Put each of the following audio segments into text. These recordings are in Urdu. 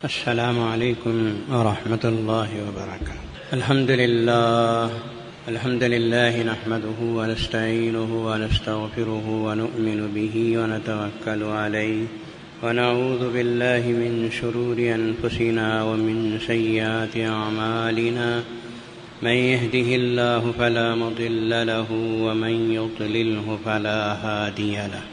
السلام عليكم ورحمة الله وبركاته. الحمد لله نحمده ونستعينه ونستغفره ونؤمن به ونتوكل عليه ونعوذ بالله من شرور أنفسنا ومن سيئات أعمالنا. من يهده الله فلا مضل له ومن يضلله فلا هادي له.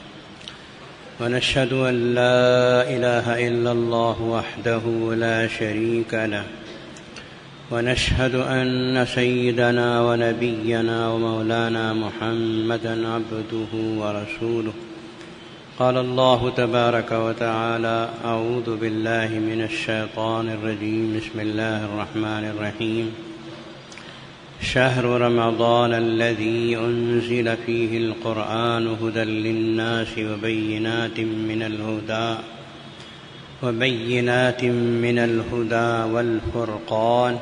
ونشهد أن لا إله إلا الله وحده لا شريك له. ونشهد أن سيدنا ونبينا ومولانا محمدا عبده ورسوله. قال الله تبارك وتعالى: أعوذ بالله من الشيطان الرجيم. بسم الله الرحمن الرحيم. شهر رمضان الذي أنزل فيه القرآن هدى للناس وبينات من الهدى والفرقان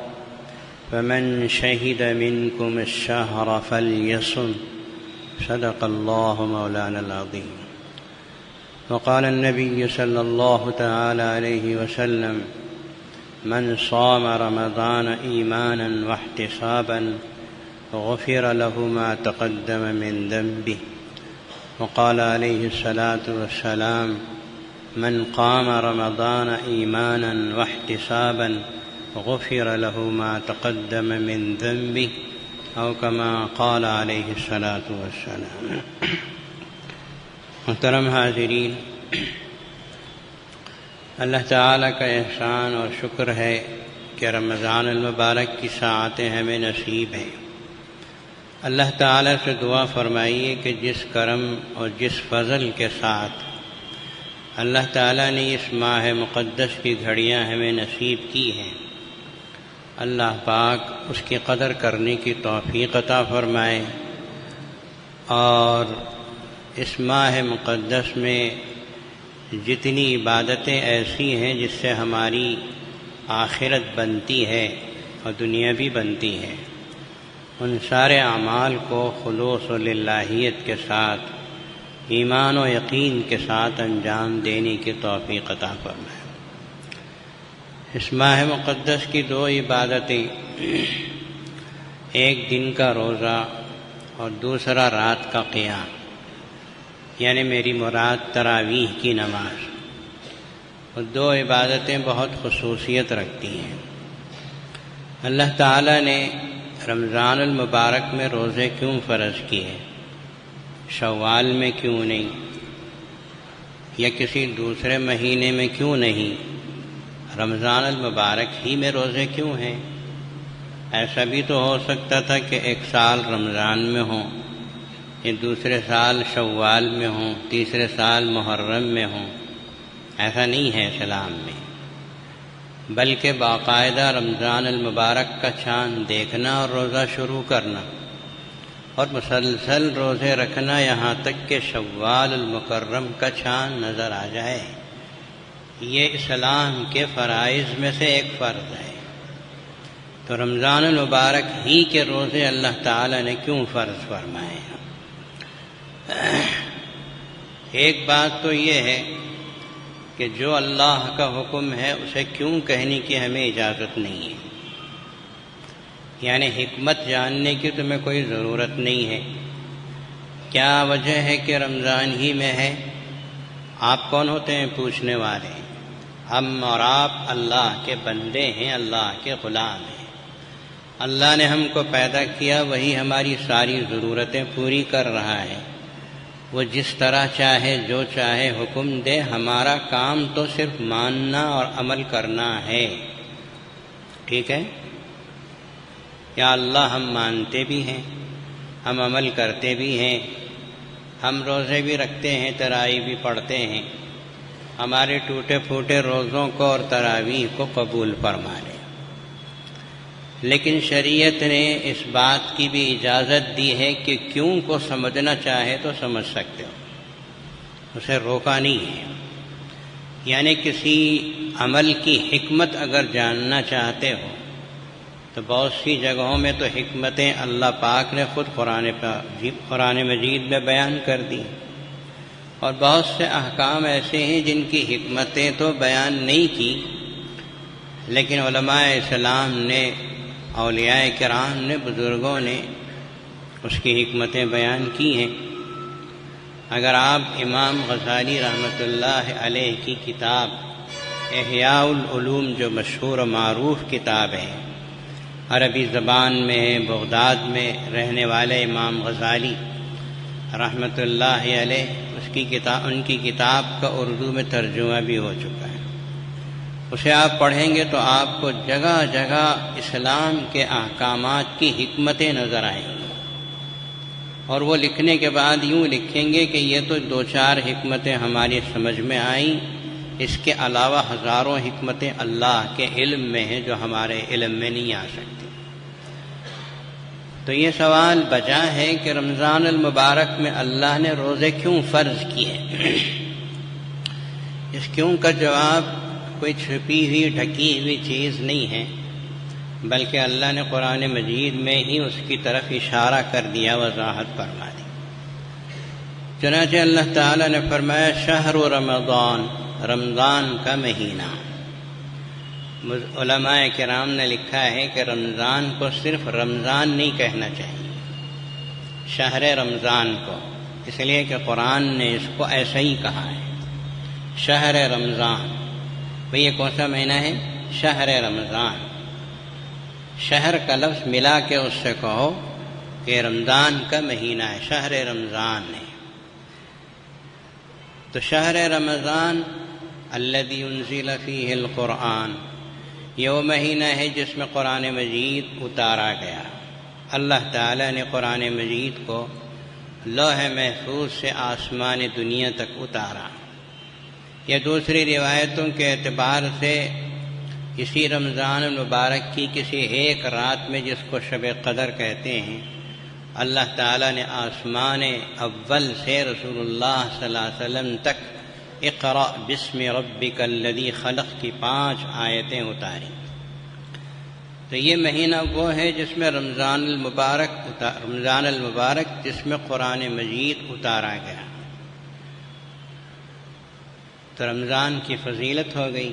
فمن شهد منكم الشهر فليصم. صدق الله مولانا العظيم. وقال النبي صلى الله تعالى عليه وسلم: من صام رمضان إيمانا واحتسابا غفر له ما تقدم من ذنبه. وقال عليه الصلاة والسلام: من قام رمضان إيمانا واحتسابا غفر له ما تقدم من ذنبه، أو كما قال عليه الصلاة والسلام. محترم حاضرین، اللہ تعالیٰ کا احسان اور شکر ہے کہ رمضان المبارک کی ساعتیں ہمیں نصیب ہیں. اللہ تعالیٰ سے دعا فرمائیے کہ جس کرم اور جس فضل کے ساتھ اللہ تعالیٰ نے اس ماہ مقدس کی گھڑیاں ہمیں نصیب کی ہیں، اللہ پاک اس کی قدر کرنے کی توفیق عطا فرمائے، اور اس ماہ مقدس میں جتنی عبادتیں ایسی ہیں جس سے ہماری آخرت بنتی ہے اور دنیا بھی بنتی ہے، ان سارے اعمال کو خلوص و للہیت کے ساتھ، ایمان و یقین کے ساتھ انجام دینے کی توفیق عطا فرمائے. اس ماہ مقدس کی دو عبادتیں، ایک دن کا روزہ اور دوسرا رات کا قیام، یعنی میری مراد تراویح کی نماز. وہ دو عبادتیں بہت خصوصیت رکھتی ہیں. اللہ تعالیٰ نے رمضان المبارک میں روزے کیوں فرض کیے؟ شوال میں کیوں نہیں، یا کسی دوسرے مہینے میں کیوں نہیں؟ رمضان المبارک ہی میں روزے کیوں ہیں؟ ایسا بھی تو ہو سکتا تھا کہ ایک سال رمضان میں ہوں، یہ دوسرے سال شوال میں ہوں، تیسرے سال محرم میں ہوں. ایسا نہیں ہے اسلام میں، بلکہ باقاعدہ رمضان المبارک کا چاند دیکھنا اور روزہ شروع کرنا اور مسلسل روزے رکھنا یہاں تک کہ شوال المکرم کا چاند نظر آ جائے، یہ اسلام کے فرائض میں سے ایک فرض ہے. تو رمضان المبارک ہی کے روزے اللہ تعالی نے کیوں فرض فرمائے؟ ایک بات تو یہ ہے کہ جو اللہ کا حکم ہے اسے کیوں کہنے کی ہمیں اجازت نہیں ہے، یعنی حکمت جاننے کی تمہیں کوئی ضرورت نہیں ہے. کیا وجہ ہے کہ رمضان ہی میں ہے؟ آپ کون ہوتے ہیں پوچھنے والے؟ ہم اور آپ اللہ کے بندے ہیں، اللہ کے غلام ہیں. اللہ نے ہم کو پیدا کیا، وہی ہماری ساری ضرورتیں پوری کر رہا ہے. وہ جس طرح چاہے جو چاہے حکم دے، ہمارا کام تو صرف ماننا اور عمل کرنا ہے. ٹھیک ہے؟ یا اللہ ہم مانتے بھی ہیں، ہم عمل کرتے بھی ہیں، ہم روزے بھی رکھتے ہیں، تراویح بھی پڑھتے ہیں. ہمارے ٹوٹے پھوٹے روزوں کو اور تراویح کو قبول فرما لے. لیکن شریعت نے اس بات کی بھی اجازت دی ہے کہ کیوں کو سمجھنا چاہے تو سمجھ سکتے ہو، اسے روکا نہیں ہے. یعنی کسی عمل کی حکمت اگر جاننا چاہتے ہو تو بہت سی جگہوں میں تو حکمتیں اللہ پاک نے خود قرآن مجید میں بیان کر دی، اور بہت سے احکام ایسے ہیں جن کی حکمتیں تو بیان نہیں کی لیکن علماء اسلام نے، اولیاء کرام نے، بزرگوں نے اس کی حکمتیں بیان کی ہیں۔ اگر آپ امام غزالی رحمۃ اللہ علیہ کی کتاب احیاء العلوم، جو مشہور و معروف کتاب ہے، عربی زبان میں ہے، بغداد میں رہنے والے امام غزالی رحمۃ اللہ علیہ، ان کی کتاب کا اردو میں ترجمہ بھی ہو چکا ہے۔ اسے آپ پڑھیں گے تو آپ کو جگہ جگہ اسلام کے احکامات کی حکمتیں نظر آئیں گی، اور وہ لکھنے کے بعد یوں لکھیں گے کہ یہ تو 2-4 حکمتیں ہماری سمجھ میں آئیں، اس کے علاوہ ہزاروں حکمتیں اللہ کے علم میں ہیں جو ہمارے علم میں نہیں آ سکتی۔ تو یہ سوال بجا ہے کہ رمضان المبارک میں اللہ نے روزے کیوں فرض کیے؟ اس کیوں کا جواب کوئی چھپی ہوئی ڈھکی ہوئی چیز نہیں ہے، بلکہ اللہ نے قرآن مجید میں ہی اس کی طرف اشارہ کر دیا، وضاحت فرما دی۔ چنانچہ اللہ تعالیٰ نے فرمایا شہر رمضان، رمضان کا مہینہ۔ علماء کرام نے لکھا ہے کہ رمضان کو صرف رمضان نہیں کہنا چاہیے، شہر رمضان کو، اس لیے کہ قرآن نے اس کو ایسا ہی کہا ہے، شہر رمضان۔ بھئی یہ کون سا مہینہ ہے؟ شہر رمضان۔ شہر کا لفظ ملا کے اس سے کہو کہ رمضان کا مہینہ ہے، شہر رمضان ہے۔ تو شہر رمضان الذی انزل فیہ القرآن، یہ وہ مہینہ ہے جس میں قرآن مجید اتارا گیا۔ اللہ تعالیٰ نے قرآن مجید کو لوح محفوظ سے آسمان دنیا تک اتارا۔ یہ دوسری روایتوں کے اعتبار سے اسی رمضان المبارک کی کسی ایک رات میں، جس کو شب قدر کہتے ہیں، اللہ تعالیٰ نے آسمان اول سے رسول اللہ صلی اللہ علیہ وسلم تک اقرأ بسم ربک الذی خلق کی 5 آیتیں اتاری۔ تو یہ مہینہ وہ ہے جس میں رمضان المبارک جس میں قرآن مجید اتارا گیا۔ تو رمضان کی فضیلت ہو گئی،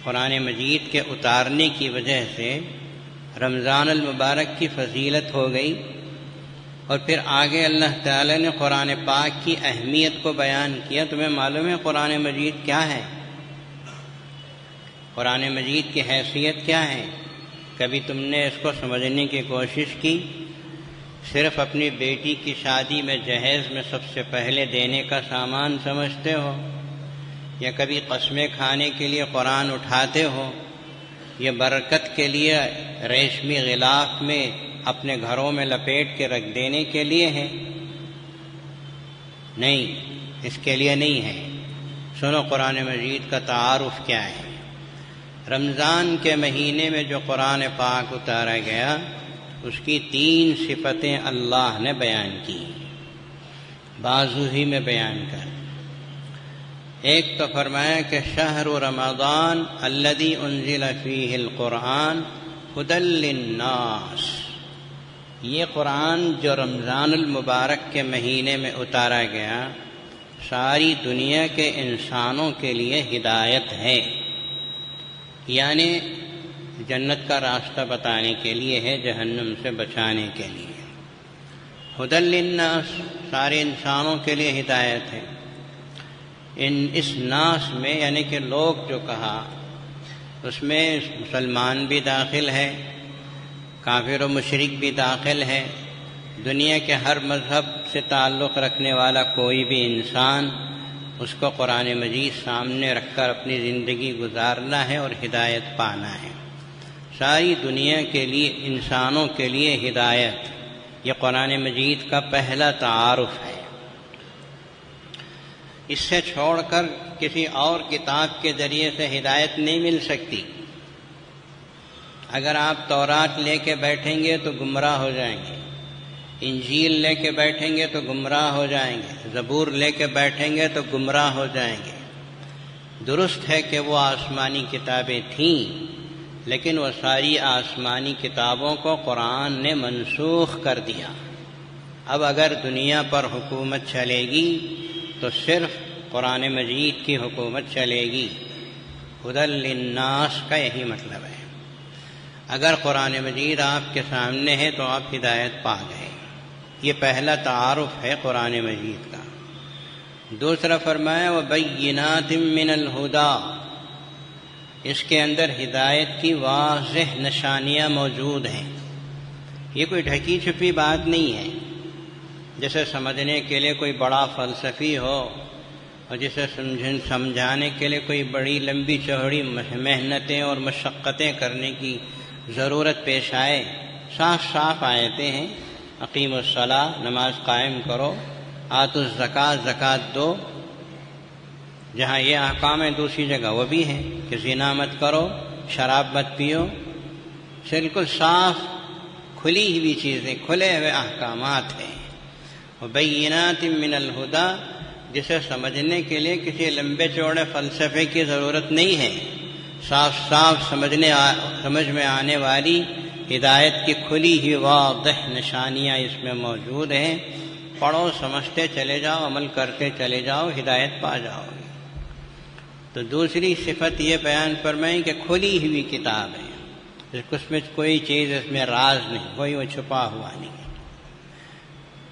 قرآن مجید کے اتارنے کی وجہ سے رمضان المبارک کی فضیلت ہو گئی۔ اور پھر آگے اللہ تعالی نے قرآن پاک کی اہمیت کو بیان کیا۔ تمہیں معلوم ہے قرآن مجید کیا ہے؟ قرآن مجید کی حیثیت کیا ہے؟ کبھی تم نے اس کو سمجھنے کی کوشش کی؟ صرف اپنی بیٹی کی شادی میں جہیز میں سب سے پہلے دینے کا سامان سمجھتے ہو؟ یا کبھی قسمیں کھانے کے لیے قرآن اٹھاتے ہو؟ یہ برکت کے لیے ریشمی غلاف میں اپنے گھروں میں لپیٹ کے رکھ دینے کے لیے ہے؟ نہیں، اس کے لیے نہیں ہے۔ سنو قرآن مجید کا تعارف کیا ہے۔ رمضان کے مہینے میں جو قرآن پاک اتارا گیا، اس کی 3 صفتیں اللہ نے بیان کی، بازو ہی میں بیان کر۔ ایک تو فرمایا کہ شہر رمضان الذی انزل فیہ القرآن ھدی للناس، یہ قرآن جو رمضان المبارک کے مہینے میں اتارا گیا، ساری دنیا کے انسانوں کے لیے ہدایت ہے، یعنی جنت کا راستہ بتانے کے لیے ہے، جہنم سے بچانے کے لیے۔ ھدی للناس، سارے انسانوں کے لیے ہدایت ہے۔ اس ناس میں یعنی کہ لوگ جو کہا، اس میں مسلمان بھی داخل ہے، کافر و مشرک بھی داخل ہے، دنیا کے ہر مذہب سے تعلق رکھنے والا کوئی بھی انسان، اس کو قرآن مجید سامنے رکھ کر اپنی زندگی گزارنا ہے اور ہدایت پانا ہے۔ ساری دنیا کے لیے، انسانوں کے لیے ہدایت، یہ قرآن مجید کا پہلا تعارف ہے۔ اس سے چھوڑ کر کسی اور کتاب کے ذریعے سے ہدایت نہیں مل سکتی۔ اگر آپ تورات لے کے بیٹھیں گے تو گمراہ ہو جائیں گے، انجیل لے کے بیٹھیں گے تو گمراہ ہو جائیں گے، زبور لے کے بیٹھیں گے تو گمراہ ہو جائیں گے۔ درست ہے کہ وہ آسمانی کتابیں تھیں، لیکن وہ ساری آسمانی کتابوں کو قرآن نے منسوخ کر دیا۔ اب اگر دنیا پر حکومت چلے گی تو صرف قرآن مجید کی حکومت چلے گی۔ ہدی للناس کا یہی مطلب ہے۔ اگر قرآن مجید آپ کے سامنے ہے تو آپ ہدایت پا گئے۔ یہ پہلا تعارف ہے قرآن مجید کا۔ دوسرا فرمایا وَبَيِّنَاتٍ مِّنَ الْهُدَىٰ، اس کے اندر ہدایت کی واضح نشانیاں موجود ہیں۔ یہ کوئی ڈھکی چھپی بات نہیں ہے جسے سمجھنے کے لیے کوئی بڑا فلسفی ہو اور جسے سمجھانے کے لیے کوئی بڑی لمبی چوڑی محنتیں اور مشقتیں کرنے کی ضرورت پیش آئے۔ صاف صاف آیتیں ہیں، اقیموا الصلاۃ، نماز قائم کرو، آتوا الزکوٰۃ، زکوٰۃ دو۔ جہاں یہ احکام ہیں دوسری جگہ وہ بھی ہیں کہ زنا مت کرو، شراب مت پیو۔ بالکل صاف کھلی ہوئی چیزیں، کھلے ہوئے احکامات ہیں۔ وبینات من الہدیٰ، جسے سمجھنے کے لیے کسی لمبے چوڑے فلسفے کی ضرورت نہیں ہے، صاف صاف سمجھ میں آنے والی ہدایت کی کھلی ہوئی واضح نشانیاں اس میں موجود ہیں۔ پڑھو، سمجھتے چلے جاؤ، عمل کرتے چلے جاؤ، ہدایت پا جاؤ گے۔ تو دوسری صفت یہ بیان فرمائیں کہ کھلی ہوئی کتاب ہے، اس میں کوئی چیز اس میں راز نہیں، کوئی وہ چھپا ہوا نہیں۔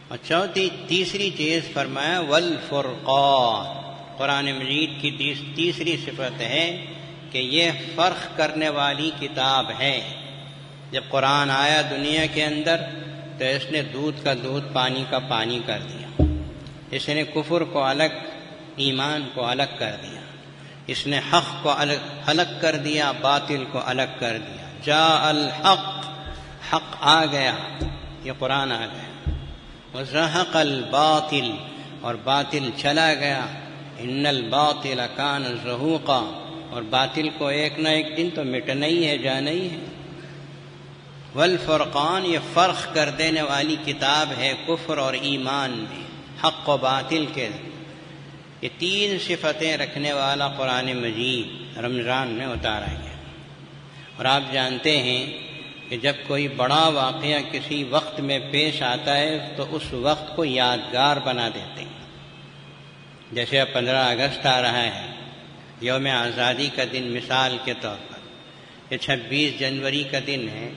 اور تیسری چیز فرمایا والفرقان، قرآن مجید کی تیسری صفت ہے کہ یہ فرق کرنے والی کتاب ہے۔ جب قرآن آیا دنیا کے اندر تو اس نے دودھ کا دودھ، پانی کا پانی کر دیا۔ اس نے کفر کو الگ، ایمان کو الگ کر دیا۔ اس نے حق کو الگ کر دیا، باطل کو الگ کر دیا۔ جاء الحق، حق آ گیا، یہ قرآن آ گیا۔ وزهق الباطل، اور باطل چلا گیا۔ ان الباطل کان زہوقا، اور باطل کو ایک نہ ایک دن تو مٹنا ہی ہے، جانا ہی ہے۔ والفرقان، یہ فرق کر دینے والی کتاب ہے کفر اور ایمان میں، حق و باطل کے۔ یہ تین صفتیں رکھنے والا قرآن مجید رمضان میں اتارا گیا۔ اور آپ جانتے ہیں کہ جب کوئی بڑا واقعہ کسی وقت میں پیش آتا ہے تو اس وقت کو یادگار بنا دیتے ہیں۔ جیسے اب 15 اگست آ رہا ہے، یوم آزادی کا دن مثال کے طور پر، یہ 26 جنوری کا دن ہے۔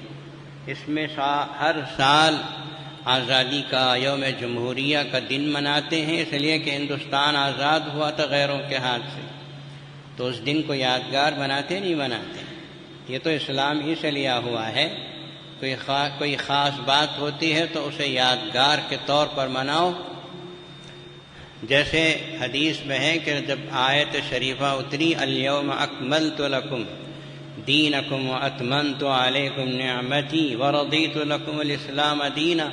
اس میں ہر سال آزادی کا، یوم جمہوریہ کا دن مناتے ہیں، اس لیے کہ ہندوستان آزاد ہوا تھا غیروں کے ہاتھ سے۔ تو اس دن کو یادگار بناتے نہیں بناتے؟ یہ تو اسلام ہی سے لیا ہوا ہے۔ کوئی خاص بات ہوتی ہے تو اسے یادگار کے طور پر مناؤ۔ جیسے حدیث میں ہے کہ جب آیت شریفہ اتری الیوم اکملت لکم دینکم واتممت علیکم نعمتی ورضیت لکم الاسلام دینا،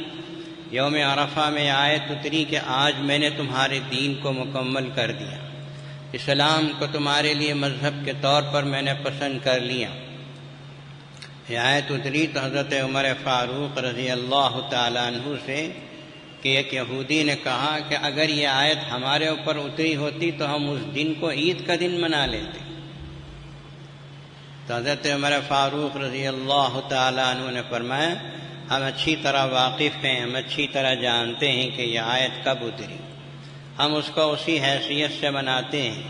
یوم عرفہ میں آیت اتری کہ آج میں نے تمہارے دین کو مکمل کر دیا، اسلام کو تمہارے لیے مذہب کے طور پر میں نے پسند کر لیا۔ یہ آیت اتری تو حضرت عمر فاروق رضی اللہ تعالیٰ عنہ سے کہ ایک یہودی نے کہا کہ اگر یہ آیت ہمارے اوپر اتری ہوتی تو ہم اس دن کو عید کا دن منا لیتے۔ تو حضرت عمر فاروق رضی اللہ تعالیٰ عنہ نے فرمایا ہم اچھی طرح واقف ہیں، ہم اچھی طرح جانتے ہیں کہ یہ آیت کب اتری، ہم اس کو اسی حیثیت سے مناتے ہیں۔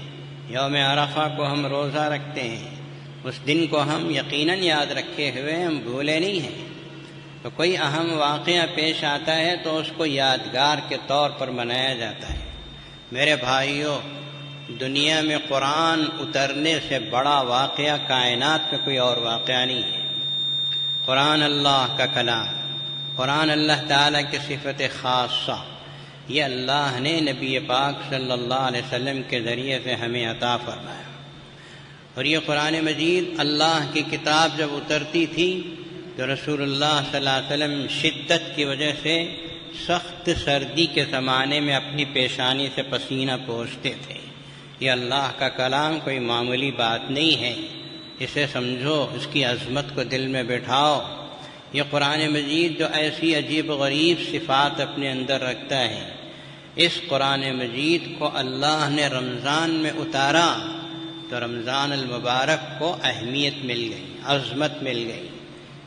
یوم عرفہ کو ہم روزہ رکھتے ہیں، اس دن کو ہم یقیناً یاد رکھے ہوئے، ہم بھولے نہیں ہیں۔ تو کوئی اہم واقعہ پیش آتا ہے تو اس کو یادگار کے طور پر منایا جاتا ہے۔ میرے بھائیوں، دنیا میں قرآن اترنے سے بڑا واقعہ کائنات میں کوئی اور واقعہ نہیں ہے۔ قرآن اللہ کا کلام، قرآن اللہ تعالیٰ کی صفت خاصہ، یہ اللہ نے نبی پاک صلی اللہ علیہ وسلم کے ذریعے سے ہمیں عطا فرمایا۔ اور یہ قرآن مجید اللہ کی کتاب جب اترتی تھی تو رسول اللہ صلی اللہ علیہ وسلم شدت کی وجہ سے سخت سردی کے زمانے میں اپنی پیشانی سے پسینہ پوچھتے تھے۔ یہ اللہ کا کلام کوئی معمولی بات نہیں ہے، اسے سمجھو، اس کی عظمت کو دل میں بٹھاؤ۔ یہ قرآن مجید جو ایسی عجیب و غریب صفات اپنے اندر رکھتا ہے، اس قرآن مجید کو اللہ نے رمضان میں اتارا تو رمضان المبارک کو اہمیت مل گئی، عظمت مل گئی۔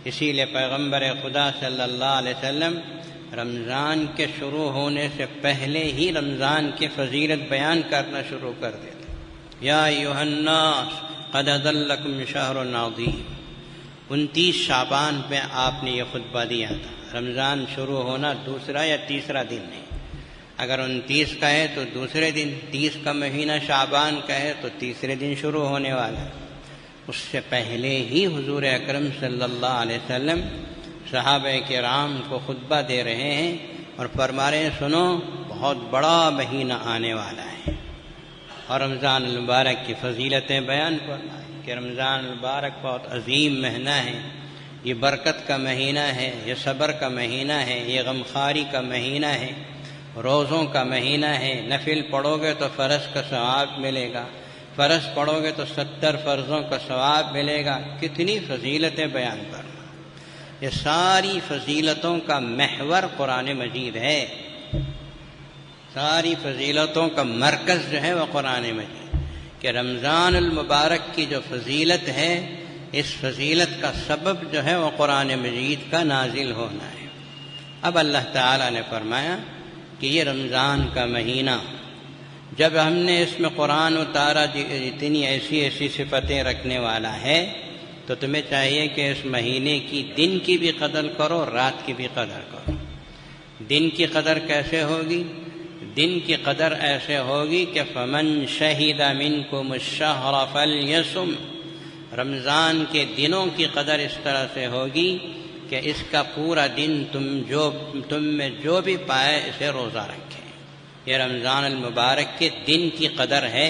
اسی لیے پیغمبر خدا صلی اللہ علیہ وسلم رمضان کے شروع ہونے سے پہلے ہی رمضان کی فضیلت بیان کرنا شروع کر دیتے۔ یا ایھا الناس قد اضلکم شہر عظیم، 29 شعبان پہ آپ نے یہ خطبہ دیا تھا۔ رمضان شروع ہونا دوسرا یا تیسرا دن ہے، اگر 29 کا ہے تو دوسرے دن، 30 کا مہینہ شعبان کا ہے تو تیسرے دن شروع ہونے والا ہے۔ اس سے پہلے ہی حضور اکرم صلی اللہ علیہ وسلم صحابہ کرام کو خطبہ دے رہے ہیں اور فرما رہے ہیں سنو بہت بڑا مہینہ آنے والا ہے، اور رمضان المبارک کی فضیلتیں بیان فرمائیں کہ رمضان المبارک بہت عظیم مہینہ ہے، یہ برکت کا مہینہ ہے، یہ صبر کا مہینہ ہے، یہ غمخواری کا مہینہ ہے، روزوں کا مہینہ ہے، نفل پڑھو گے تو فرض کا ثواب ملے گا، فرض پڑھو گے تو 70 فرضوں کا ثواب ملے گا۔ کتنی فضیلتیں بیان کرنا، یہ ساری فضیلتوں کا محور قرآن مجید ہے، ساری فضیلتوں کا مرکز جو ہے وہ قرآن مجید، کہ رمضان المبارک کی جو فضیلت ہے اس فضیلت کا سبب جو ہے وہ قرآن مجید کا نازل ہونا ہے۔ اب اللہ تعالیٰ نے فرمایا کہ یہ رمضان کا مہینہ جب ہم نے اس میں قرآن اتارا اتنی ایسی ایسی صفتیں رکھنے والا ہے تو تمہیں چاہیے کہ اس مہینے کی دن کی بھی قدر کرو، رات کی بھی قدر کرو۔ دن کی قدر کیسے ہوگی؟ دن کی قدر ایسے ہوگی کہ فمن شہد منکم الشہر فلیصم، رمضان کے دنوں کی قدر اس طرح سے ہوگی کہ اس کا پورا دن تم میں جو بھی پائے اسے روزہ رکھے۔ یہ رمضان المبارک کے دن کی قدر ہے،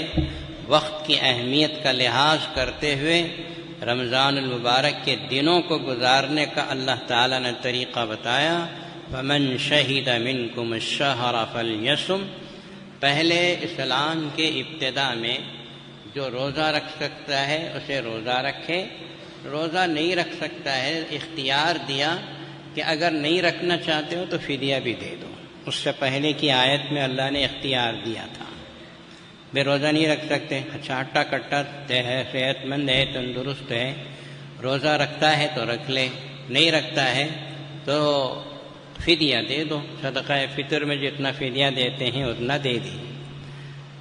وقت کی اہمیت کا لحاظ کرتے ہوئے رمضان المبارک کے دنوں کو گزارنے کا اللہ تعالیٰ نے طریقہ بتایا۔ فمن شہد منکم الشہر فلیصم، پہلے اسلام کے ابتدا میں جو روزہ رکھ سکتا ہے اسے روزہ رکھے، روزہ نہیں رکھ سکتا ہے اختیار دیا کہ اگر نہیں رکھنا چاہتے ہو تو فدیہ بھی دے دو۔ اس سے پہلے کی آیت میں اللہ نے اختیار دیا تھا، بے روزہ نہیں رکھ سکتے، اچھا ہٹا کٹا ہے، صحت مند ہے، تندرست ہے، روزہ رکھتا ہے تو رکھ لے، نہیں رکھتا ہے تو فدیہ دے دو، صدقہ فطر میں جتنا فدیہ دیتے ہیں اتنا دے دی۔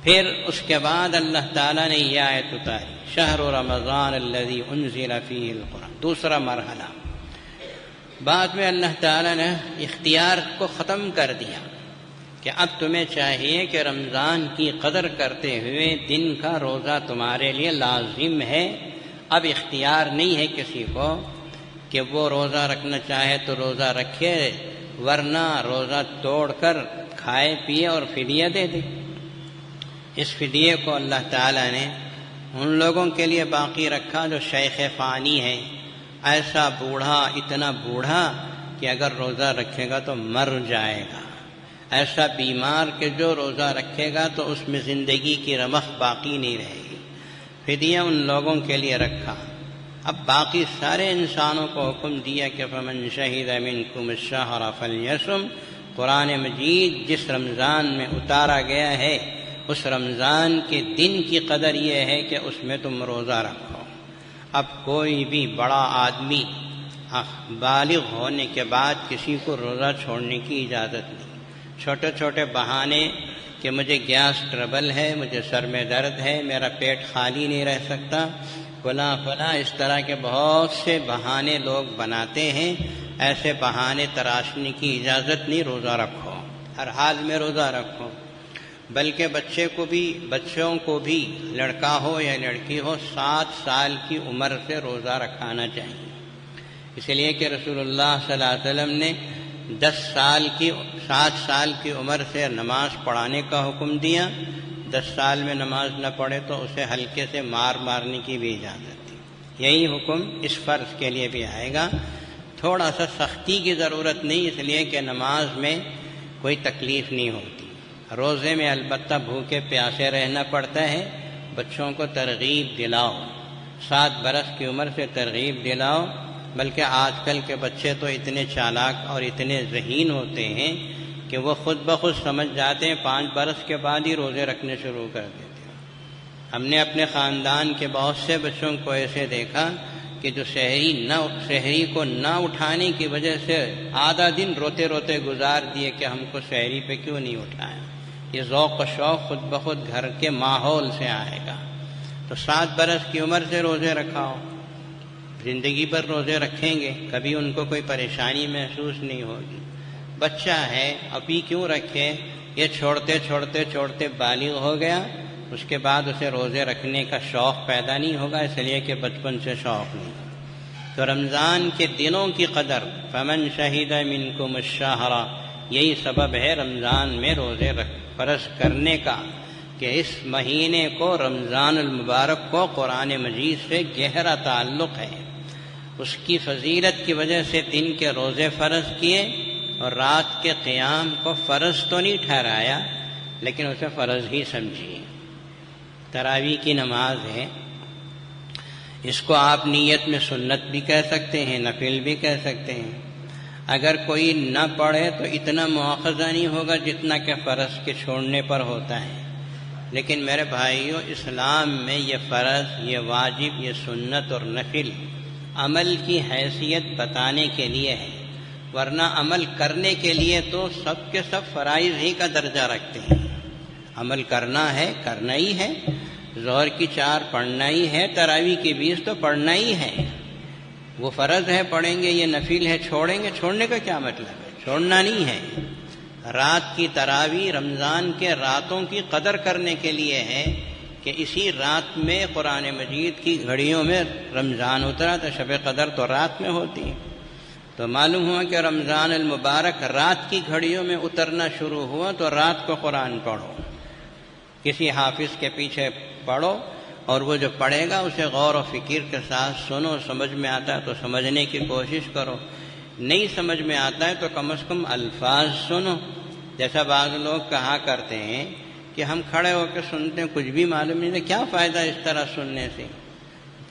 پھر اس کے بعد اللہ تعالیٰ نے یہ آیت اتاری، شہر رمضان الذی انزل فیہ القرآن، دوسرا مرحلہ۔ بعد میں اللہ تعالیٰ نے اختیار کو ختم کر دیا کہ اب تمہیں چاہیے کہ رمضان کی قدر کرتے ہوئے دن کا روزہ تمہارے لیے لازم ہے۔ اب اختیار نہیں ہے کسی کو کہ وہ روزہ رکھنا چاہے تو روزہ رکھے، ورنہ روزہ توڑ کر کھائے پیے اور فدیہ دے دے۔ اس فدیے کو اللہ تعالیٰ نے ان لوگوں کے لیے باقی رکھا جو شیخ فانی ہے، ایسا بوڑھا، اتنا بوڑھا کہ اگر روزہ رکھے گا تو مر جائے گا، ایسا بیمار کہ جو روزہ رکھے گا تو اس میں زندگی کی رمق باقی نہیں رہے گی۔ فدیہ ان لوگوں کے لیے رکھا۔ اب باقی سارے انسانوں کو حکم دیا کہ فمن شہد منکم الشہر فلیصم، قرآن مجید جس رمضان میں اتارا گیا ہے اس رمضان کے دن کی قدر یہ ہے کہ اس میں تم روزہ رکھو۔ اب کوئی بھی بڑا آدمی بالغ ہونے کے بعد کسی کو روزہ چھوڑنے کی اجازت نہیں۔ چھوٹے چھوٹے بہانے کہ مجھے گیس ٹربل ہے، مجھے سر میں درد ہے، میرا پیٹ خالی نہیں رہ سکتا، فلاں اس طرح کے بہت سے بہانے لوگ بناتے ہیں، ایسے بہانے تراشنے کی اجازت نہیں۔ روزہ رکھو، ہر حال میں روزہ رکھو، بلکہ بچوں کو بھی لڑکا ہو یا لڑکی ہو 7 سال کی عمر سے روزہ رکھانا چاہیے، اس لیے کہ رسول اللہ صلی اللہ علیہ وسلم نے 7 سال کی عمر سے نماز پڑھانے کا حکم دیا۔ 10 سال میں نماز نہ پڑھے تو اسے ہلکے سے مارنے کی بھی اجازت تھی۔ یہی حکم اس فرض کے لیے بھی آئے گا۔ تھوڑا سا سختی کی ضرورت نہیں، اس لیے کہ نماز میں کوئی تکلیف نہیں ہوتی، روزے میں البتہ بھوکے پیاسے رہنا پڑتا ہے۔ بچوں کو ترغیب دلاؤ، 7 برس کی عمر سے ترغیب دلاؤ، بلکہ آج کل کے بچے تو اتنے چالاک اور اتنے ذہین ہوتے ہیں کہ وہ خود بخود سمجھ جاتے ہیں، 5 برس کے بعد ہی روزے رکھنے شروع کر دیتے ہیں۔ ہم نے اپنے خاندان کے بہت سے بچوں کو ایسے دیکھا کہ جو شہری کو نہ اٹھانے کی وجہ سے آدھا دن روتے روتے گزار دیے کہ ہم کو شہری پہ کیوں نہیں اٹھایا۔ یہ ذوق و شوق خود بخود گھر کے ماحول سے آئے گا۔ تو 7 برس کی عمر سے روزے رکھاؤ، زندگی بھر روزے رکھیں گے، کبھی ان کو کوئی پریشانی محسوس نہیں ہوگی۔ بچہ ہے ابھی کیوں رکھے، یہ چھوڑتے چھوڑتے چھوڑتے بالغ ہو گیا، اس کے بعد اسے روزے رکھنے کا شوق پیدا نہیں ہوگا، اس لیے کہ بچپن سے شوق نہیں۔ تو رمضان کے دنوں کی قدر، فمن شہد منکم الشہر، یہی سبب ہے رمضان میں روزے فرض کرنے کا، کہ اس مہینے کو، رمضان المبارک کو، قرآن مجید سے گہرا تعلق ہے۔ اس کی فضیلت کی وجہ سے دن کے روزے فرض کیے اور رات کے قیام کو فرض تو نہیں ٹھہرایا لیکن اسے فرض ہی سمجھیے۔ تراویح کی نماز ہے، اس کو آپ نیت میں سنت بھی کہہ سکتے ہیں، نفل بھی کہہ سکتے ہیں۔ اگر کوئی نہ پڑھے تو اتنا مواخذہ نہیں ہوگا جتنا کہ فرض کے چھوڑنے پر ہوتا ہے، لیکن میرے بھائیوں، اسلام میں یہ فرض، یہ واجب، یہ سنت اور نفل عمل کی حیثیت بتانے کے لیے ہے، ورنہ عمل کرنے کے لیے تو سب کے سب فرائض ہی کا درجہ رکھتے ہیں۔ عمل کرنا ہے، کرنا ہی ہے، ظہر کی 4 پڑھنا ہی ہے، تراویح کی 20 تو پڑھنا ہی ہے۔ وہ فرض ہے، پڑھیں گے، یہ نفل ہے، چھوڑیں گے، چھوڑنے کا کیا مطلب ہے؟ چھوڑنا نہیں ہے۔ رات کی تراویح رمضان کے راتوں کی قدر کرنے کے لیے ہے کہ اسی رات میں قرآن مجید کی گھڑیوں میں رمضان اترا، تو شب قدر تو رات میں ہوتی ہے۔ تو معلوم ہوا کہ رمضان المبارک رات کی گھڑیوں میں اترنا شروع ہوا، تو رات کو قرآن پڑھو، کسی حافظ کے پیچھے پڑھو، اور وہ جو پڑھے گا اسے غور و فکر کے ساتھ سنو، سمجھ میں آتا ہے تو سمجھنے کی کوشش کرو، نہیں سمجھ میں آتا ہے تو کم از کم الفاظ سنو۔ جیسا بعض لوگ کہا کرتے ہیں کہ ہم کھڑے ہو کے سنتے ہیں، کچھ بھی معلوم نہیں، کیا فائدہ اس طرح سننے سے؟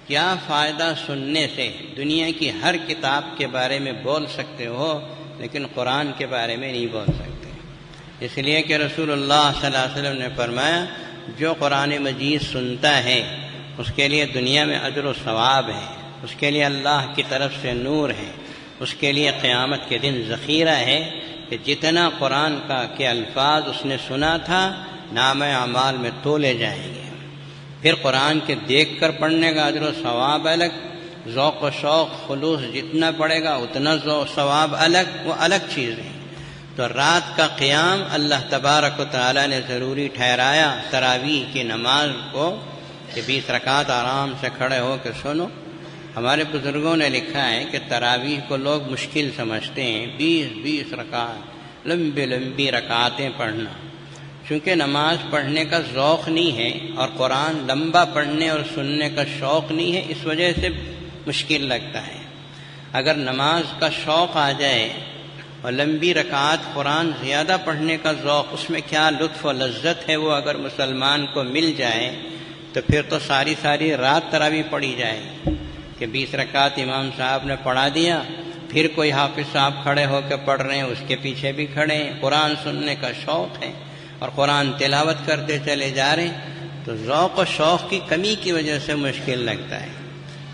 کیا فائدہ سننے سے؟ دنیا کی ہر کتاب کے بارے میں بول سکتے ہو لیکن قرآن کے بارے میں نہیں بول سکتے، اس لیے کہ رسول اللہ صلی اللہ علیہ وسلم نے فرمایا جو قرآن مجید سنتا ہے اس کے لیے دنیا میں اجر و ثواب ہے، اس کے لیے اللہ کی طرف سے نور ہے، اس کے لیے قیامت کے دن ذخیرہ ہے کہ جتنا قرآن کا کے الفاظ اس نے سنا تھا نامہ اعمال میں تولے جائیں گے۔ پھر قرآن کے دیکھ کر پڑھنے کا اجر و ثواب الگ، ذوق و شوق خلوص جتنا پڑے گا اتنا ذوق ثواب الگ، وہ الگ چیز ہے۔ تو رات کا قیام اللہ تبارک و تعالی نے ضروری ٹھہرایا تراویح کی نماز کو، کہ 20 رکعت آرام سے کھڑے ہو کے سنو۔ ہمارے بزرگوں نے لکھا ہے کہ تراویح کو لوگ مشکل سمجھتے ہیں، 20 رکعت، لمبی لمبی رکعتیں پڑھنا، چونکہ نماز پڑھنے کا ذوق نہیں ہے اور قرآن لمبا پڑھنے اور سننے کا شوق نہیں ہے، اس وجہ سے مشکل لگتا ہے۔ اگر نماز کا شوق آ جائے اور لمبی رکعات قرآن زیادہ پڑھنے کا ذوق، اس میں کیا لطف و لذت ہے، وہ اگر مسلمان کو مل جائے تو پھر تو ساری رات تراویح پڑھی جائے کہ 20 رکعت امام صاحب نے پڑھا دیا، پھر کوئی حافظ صاحب کھڑے ہو کے پڑھ رہے ہیں، اس کے پیچھے بھی کھڑے ہیں، قرآن سننے کا شوق ہے اور قرآن تلاوت کرتے چلے جا رہے ہیں، تو ذوق و شوق کی کمی کی وجہ سے مشکل لگتا ہے۔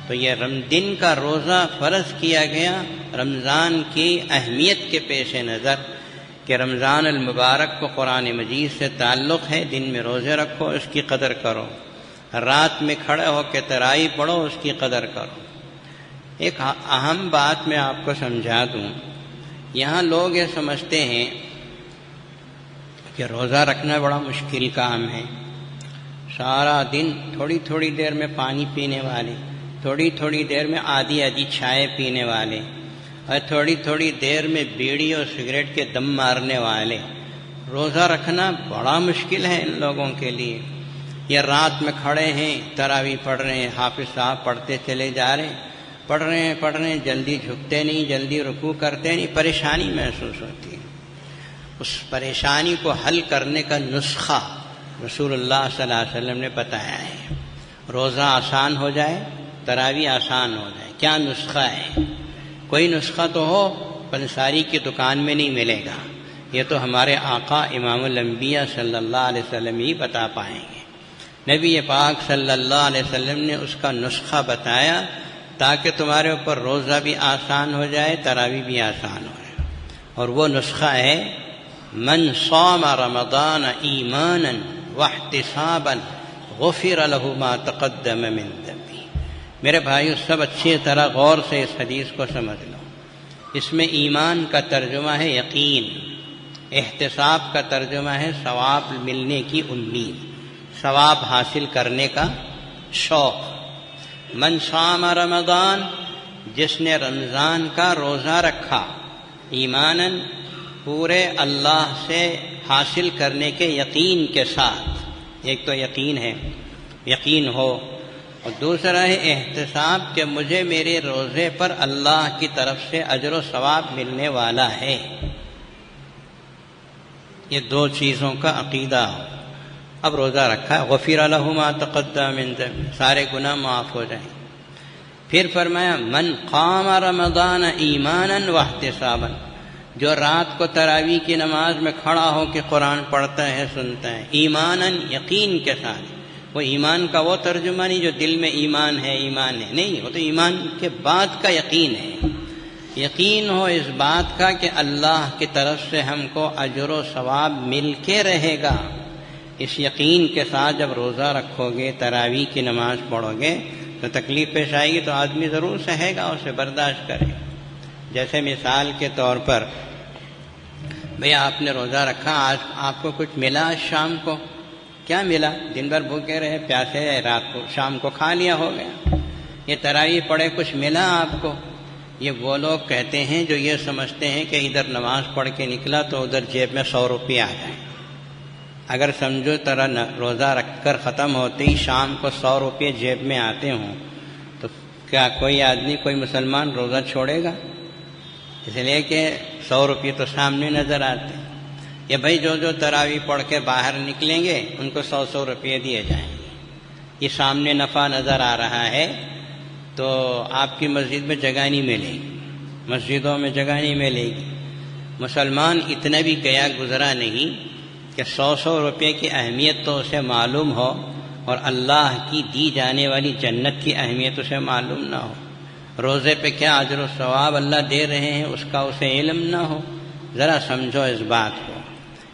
تو یہ دن کا روزہ فرض کیا گیا رمضان کی اہمیت کے پیش نظر کہ رمضان المبارک کو قرآن مجید سے تعلق ہے، دن میں روزے رکھو، اس کی قدر کرو، رات میں کھڑے ہو کے تراویح پڑھو، اس کی قدر کرو۔ ایک اہم بات میں آپ کو سمجھا دوں، یہاں لوگ یہ سمجھتے ہیں کہ روزہ رکھنا بڑا مشکل کام ہے، سارا دن تھوڑی تھوڑی دیر میں پانی پینے والے، تھوڑی تھوڑی دیر میں آدھی چائے پینے والے، اور تھوڑی تھوڑی دیر میں بیڑی اور سگریٹ کے دم مارنے والے، روزہ رکھنا بڑا مشکل ہے ان لوگوں کے لیے۔ یہ رات میں کھڑے ہیں، تراویح پڑھ رہے ہیں، حافظ صاحب پڑھتے چلے جا رہے ہیں، پڑھ رہے ہیں، جلدی جھکتے نہیں، جلدی رکوع کرتے نہیں، پریشانی محسوس ہوتی ہے۔ اس پریشانی کو حل کرنے کا نسخہ رسول اللہ صلی اللہ علیہ وسلم نے بتایا ہے، روزہ آسان ہو جائے، تراویح آسان ہو جائے۔ کیا نسخہ ہے؟ کوئی نسخہ تو ہو، پنساری کی دکان میں نہیں ملے گا، یہ تو ہمارے آقا امام الانبیاء صلی اللہ علیہ وسلم ہی بتا پائیں گے۔ نبی پاک صلی اللہ علیہ وسلم نے اس کا نسخہ بتایا تاکہ تمہارے اوپر روزہ بھی آسان ہو جائے، تراویح بھی آسان ہو جائے، اور وہ نسخہ ہے من صام رمضان ایمانا واحتسابا غفر له ما تقدم من ذنبه۔ میرے بھائیو، سب اچھی طرح غور سے اس حدیث کو سمجھ لو۔ اس میں ایمان کا ترجمہ ہے یقین، احتساب کا ترجمہ ہے ثواب ملنے کی امید، ثواب حاصل کرنے کا شوق۔ من صام رمضان، جس نے رمضان کا روزہ رکھا، ایماناً پورے اللہ سے حاصل کرنے کے یقین کے ساتھ، ایک تو یقین ہے، یقین ہو، اور دوسرا ہے احتساب کہ مجھے میرے روزے پر اللہ کی طرف سے اجر و ثواب ملنے والا ہے۔ یہ دو چیزوں کا عقیدہ ہو۔ اب روزہ رکھا، غفر له ما تقدم من ذنبه، سارے گناہ معاف ہو جائیں۔ پھر فرمایا من قام رمضان ایمانا واحتسابا، جو رات کو تراویح کی نماز میں کھڑا ہو کے قرآن پڑھتا ہے، سنتا ہے، ایمانا یقین کے ساتھ۔ وہ ایمان کا وہ ترجمہ نہیں جو دل میں ایمان ہے نہیں، وہ تو ایمان کے بعد کا یقین ہے۔ یقین ہو اس بات کا کہ اللہ کی طرف سے ہم کو اجر و ثواب مل کے رہے گا۔ اس یقین کے ساتھ جب روزہ رکھو گے، تراویح کی نماز پڑھو گے، تو تکلیف پیش آئے گی تو آدمی ضرور سہے گا، اسے برداشت کرے گا۔ جیسے مثال کے طور پر بھئی آپ نے روزہ رکھا، آج آپ کو کچھ ملا شام کو، کیا ملا؟ دن بھر بھوکے رہے، پیاسے رہے، رات کو شام کو کھا لیا، ہو گیا۔ یہ تراویح پڑھے، کچھ ملا آپ کو۔ یہ وہ لوگ کہتے ہیں جو یہ سمجھتے ہیں کہ ادھر نماز پڑھ کے نکلا تو ادھر جیب میں 100 روپیہ آ جائیں۔ اگر سمجھو طرح روزہ رکھ کر ختم ہوتے ہی شام کو 100 روپے جیب میں آتے ہوں تو کیا کوئی آدمی، کوئی مسلمان روزہ چھوڑے گا؟ اس لیے کہ 100 روپے تو سامنے نظر آتے ہیں۔ یا بھائی جو تراویح پڑھ کے باہر نکلیں گے ان کو 100 روپے دیے جائیں گے، یہ سامنے نفع نظر آ رہا ہے، تو آپ کی مسجد میں جگہ نہیں ملے گی، مسجدوں میں جگہ نہیں ملے گی۔ مسلمان اتنا بھی گیا گزرا نہیں کہ 100 روپے کی اہمیت تو اسے معلوم ہو اور اللہ کی دی جانے والی جنت کی اہمیت اسے معلوم نہ ہو، روزے پہ کیا اجر و ثواب اللہ دے رہے ہیں اس کا اسے علم نہ ہو۔ ذرا سمجھو اس بات کو۔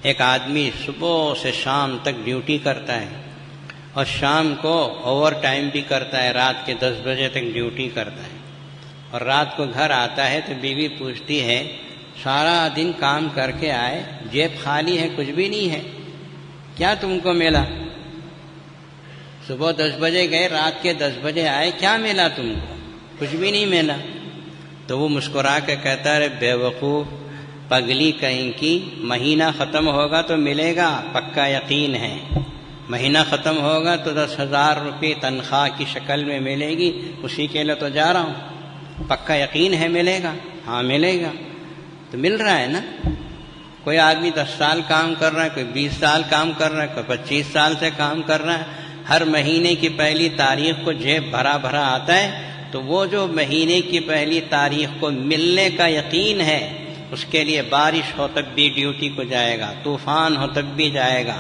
ایک آدمی صبح سے شام تک ڈیوٹی کرتا ہے اور شام کو اوور ٹائم بھی کرتا ہے، رات کے 10 بجے تک ڈیوٹی کرتا ہے، اور رات کو گھر آتا ہے تو بیوی پوچھتی ہے سارا دن کام کر کے آئے، جیب خالی ہے، کچھ بھی نہیں ہے، کیا تم کو ملا؟ صبح 10 بجے گئے، رات کے 10 بجے آئے، کیا ملا تم کو؟ کچھ بھی نہیں ملا۔ تو وہ مسکرا کے کہتا ہے بے وقوف، پگلی کہیں کی، مہینہ ختم ہوگا تو ملے گا، پکا یقین ہے۔ مہینہ ختم ہوگا تو 10,000 روپے تنخواہ کی شکل میں ملے گی، اسی کے لیے تو جا رہا ہوں، پکا یقین ہے ملے گا؟ ہاں ملے گا، تو مل رہا ہے نا۔ کوئی آدمی 10 سال کام کر رہا ہے، کوئی 20 سال کام کر رہا ہے، کوئی 25 سال سے کام کر رہا ہے، ہر مہینے کی پہلی تاریخ کو جیب بھرا بھرا آتا ہے، تو وہ جو مہینے کی پہلی تاریخ کو ملنے کا یقین ہے، اس کے لیے بارش ہو تب بھی ڈیوٹی کو جائے گا، طوفان ہو تب بھی جائے گا،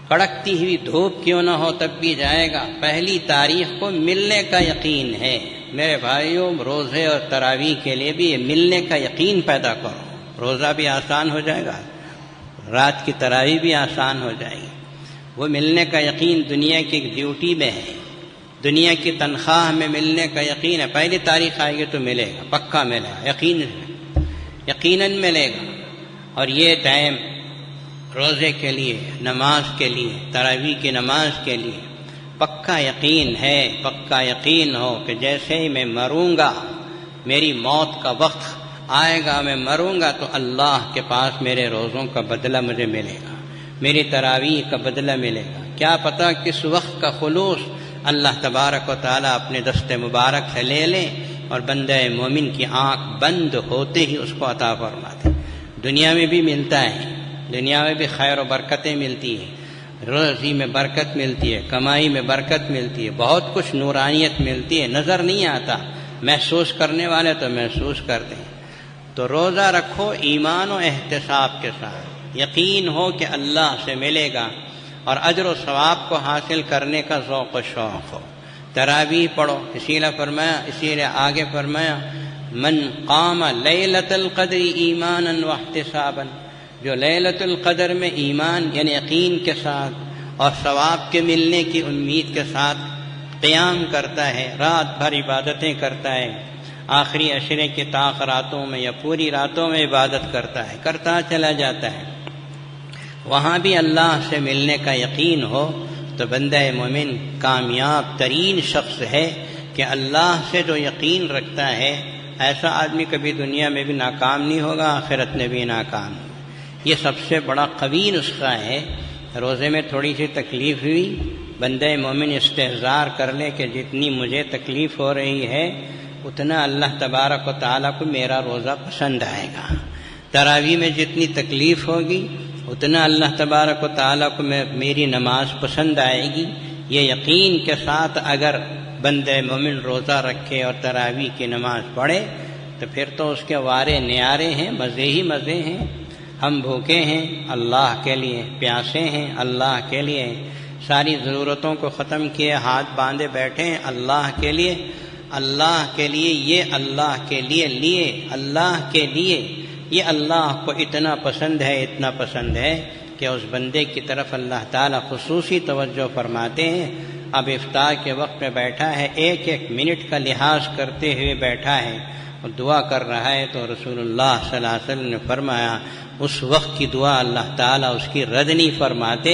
کڑکتی ہوئی دھوپ کیوں نہ ہو تب بھی جائے گا، پہلی تاریخ کو ملنے کا یقین ہے۔ میرے بھائیوں، روزے اور تراویح کے لیے بھی یہ ملنے کا یقین پیدا کرو، روزہ بھی آسان ہو جائے گا، رات کی تراویح بھی آسان ہو جائے گی۔ وہ ملنے کا یقین دنیا کی ڈیوٹی میں ہے، دنیا کی تنخواہ میں ملنے کا یقین ہے، پہلی تاریخ آئے گی تو ملے گا، پکا ملے گا، یقیناً ملے گا۔ اور یہ ٹائم روزے کے لیے، نماز کے لیے، تراویح کی نماز کے لیے پکا یقین ہے، پکا یقین ہو کہ جیسے ہی میں مروں گا، میری موت کا وقت آئے گا، میں مروں گا تو اللہ کے پاس میرے روزوں کا بدلہ مجھے ملے گا، میری تراویح کا بدلہ ملے گا۔ کیا پتہ کس وقت کا خلوص اللہ تبارک و تعالیٰ اپنے دست مبارک سے لے لیں اور بندہ مومن کی آنکھ بند ہوتے ہی اس کو عطا فرما دے۔ دنیا میں بھی ملتا ہے، دنیا میں بھی خیر و برکتیں ملتی ہیں، روزی میں برکت ملتی ہے، کمائی میں برکت ملتی ہے، بہت کچھ نورانیت ملتی ہے، نظر نہیں آتا، محسوس کرنے والے تو محسوس کرتے ہیں۔ تو روزہ رکھو ایمان و احتساب کے ساتھ، یقین ہو کہ اللہ سے ملے گا اور اجر و ثواب کو حاصل کرنے کا ذوق و شوق ہو۔ تراویح پڑھو، اسی لیے آگے فرمایا من قام لیلۃ القدر ایمانا واحتسابا، جو لیلۃ القدر میں ایمان یعنی یقین کے ساتھ اور ثواب کے ملنے کی امید کے ساتھ قیام کرتا ہے، رات بھر عبادتیں کرتا ہے، آخری عشرے کی طاق راتوں میں یا پوری راتوں میں عبادت کرتا چلا جاتا ہے، وہاں بھی اللہ سے ملنے کا یقین ہو تو بندہ مومن کامیاب ترین شخص ہے کہ اللہ سے جو یقین رکھتا ہے ایسا آدمی کبھی دنیا میں بھی ناکام نہیں ہوگا، آخرت میں بھی ناکام ہوگا۔ یہ سب سے بڑا قوی نسخہ ہے۔ روزے میں تھوڑی سی تکلیف ہوئی، بندہ مومن استحضار کر لے کہ جتنی مجھے تکلیف ہو رہی ہے اتنا اللہ تبارک و تعالیٰ کو میرا روزہ پسند آئے گا۔ تراویح میں جتنی تکلیف ہوگی اتنا اللہ تبارک و تعالیٰ کو میری نماز پسند آئے گی۔ یہ یقین کے ساتھ اگر بندہ مومن روزہ رکھے اور تراویح کی نماز پڑھے تو پھر تو اس کے وارے نیارے ہیں، مزے ہی مزے ہیں۔ ہم بھوکے ہیں اللہ کے لیے، پیاسے ہیں اللہ کے لیے، ساری ضرورتوں کو ختم کیے ہاتھ باندھے بیٹھے ہیں اللہ کے لیے، اللہ کے لیے، یہ اللہ کے لیے اللہ کے لیے، یہ اللہ کو اتنا پسند ہے، اتنا پسند ہے کہ اس بندے کی طرف اللہ تعالیٰ خصوصی توجہ فرماتے ہیں۔ اب افطار کے وقت میں بیٹھا ہے، ایک ایک منٹ کا لحاظ کرتے ہوئے بیٹھا ہے اور دعا کر رہا ہے، تو رسول اللہ صلی اللہ علیہ وسلم نے فرمایا اس وقت کی دعا اللہ تعالیٰ اس کی رد نہیں فرماتے،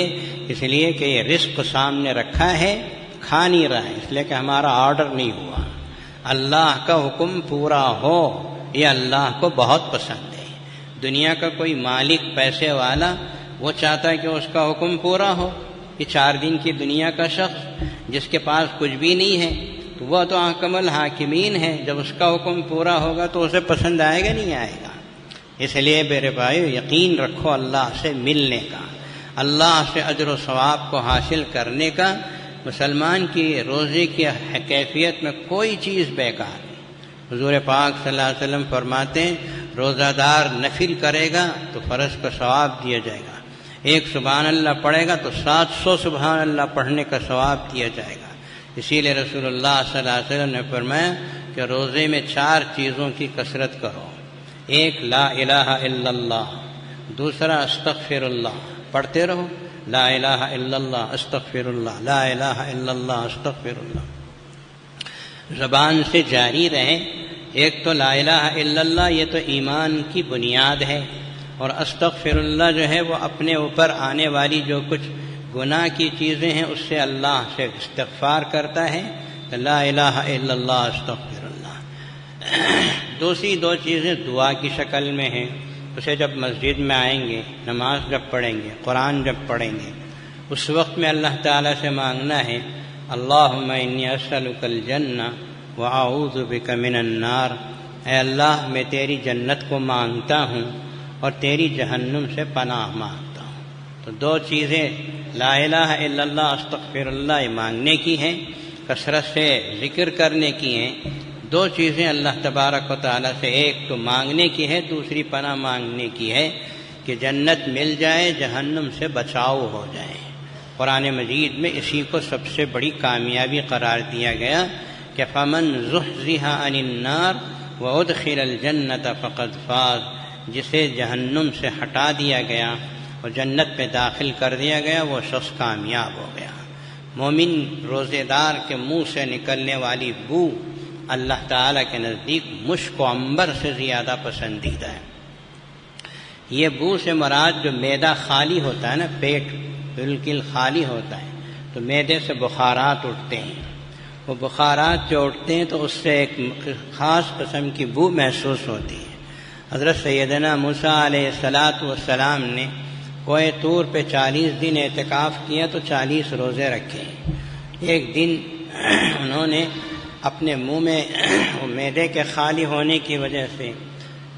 اس لیے کہ یہ رزق سامنے رکھا ہے، کھا نہیں رہا ہے، اس لیے کہ ہمارا آرڈر نہیں ہوا۔ اللہ کا حکم پورا ہو یہ اللہ کو بہت پسند ہے۔ دنیا کا کوئی مالک پیسے والا وہ چاہتا ہے کہ اس کا حکم پورا ہو۔ یہ 4 دن کی دنیا کا شخص جس کے پاس کچھ بھی نہیں ہے تو وہ تو احکم الحاکمین ہے، جب اس کا حکم پورا ہوگا تو اسے پسند آئے گا نہیں آئے گا۔ اس لیے میرے بھائیو یقین رکھو اللہ سے ملنے کا، اللہ سے اجر و ثواب کو حاصل کرنے کا۔ مسلمان کی روزے کی کیفیت میں کوئی چیز بیکار نہیں۔ حضور پاک صلی اللہ علیہ وسلم فرماتے ہیں روزہ دار نفل کرے گا تو فرض کا ثواب دیا جائے گا، 1 سبحان اللہ پڑھے گا تو 700 سبحان اللہ پڑھنے کا ثواب دیا جائے گا۔ اسی لیے رسول اللہ صلی اللہ علیہ وسلم نے فرمایا کہ روزے میں 4 چیزوں کی کثرت کرو، ایک لا الہ الا اللہ، دوسرا استغفر اللہ، پڑھتے رہو لا الہ الا اللہ استغفر اللہ، لا الہ الا اللہ استغفر اللہ، زبان سے جاری رہے۔ ایک تو لا الہ الا اللہ، یہ تو ایمان کی بنیاد ہے، اور استغفر اللہ جو ہے وہ اپنے اوپر آنے والی جو کچھ گناہ کی چیزیں ہیں اس سے اللہ سے استغفار کرتا ہے، تو لا الہ الا اللہ استغفر اللہ۔ دوسری 2 چیزیں دعا کی شکل میں ہیں، اسے جب مسجد میں آئیں گے، نماز جب پڑھیں گے، قرآن جب پڑھیں گے، اس وقت میں اللہ تعالیٰ سے مانگنا ہے اللہم انی اسألک الجنہ واعوذ بک من النار، اے اللہ میں تیری جنت کو مانگتا ہوں اور تیری جہنم سے پناہ مانگتا ہوں۔ تو 2 چیزیں لا الہ الا اللہ استغفر اللہ یہ مانگنے کی ہیں، کثرت سے ذکر کرنے کی ہیں۔ 2 چیزیں اللہ تبارک و تعالیٰ سے، ایک تو مانگنے کی ہے، دوسری پناہ مانگنے کی ہے کہ جنت مل جائے، جہنم سے بچاؤ ہو جائے۔ قرآن مجید میں اسی کو سب سے بڑی کامیابی قرار دیا گیا کہ فمن زحزح عن النار وادخل الجنۃ فقد فاز، جسے جہنم سے ہٹا دیا گیا اور جنت میں داخل کر دیا گیا وہ شخص کامیاب ہو گیا۔ مومن روزے دار کے منہ سے نکلنے والی بو اللہ تعالیٰ کے نزدیک مشک و عنبر سے زیادہ پسندیدہ ہے۔ یہ بو سے مراد جو معدہ خالی ہوتا ہے نا، پیٹ بالکل خالی ہوتا ہے تو معدے سے بخارات اٹھتے ہیں، وہ بخارات جو اٹھتے ہیں تو اس سے ایک خاص قسم کی بو محسوس ہوتی ہے۔ حضرت سیدنا موسیٰ علیہ السلام نے کوہ طور پہ 40 دن اعتکاف کیا تو 40 روزے رکھے۔ ایک دن انہوں نے اپنے منہ میں معدے کے خالی ہونے کی وجہ سے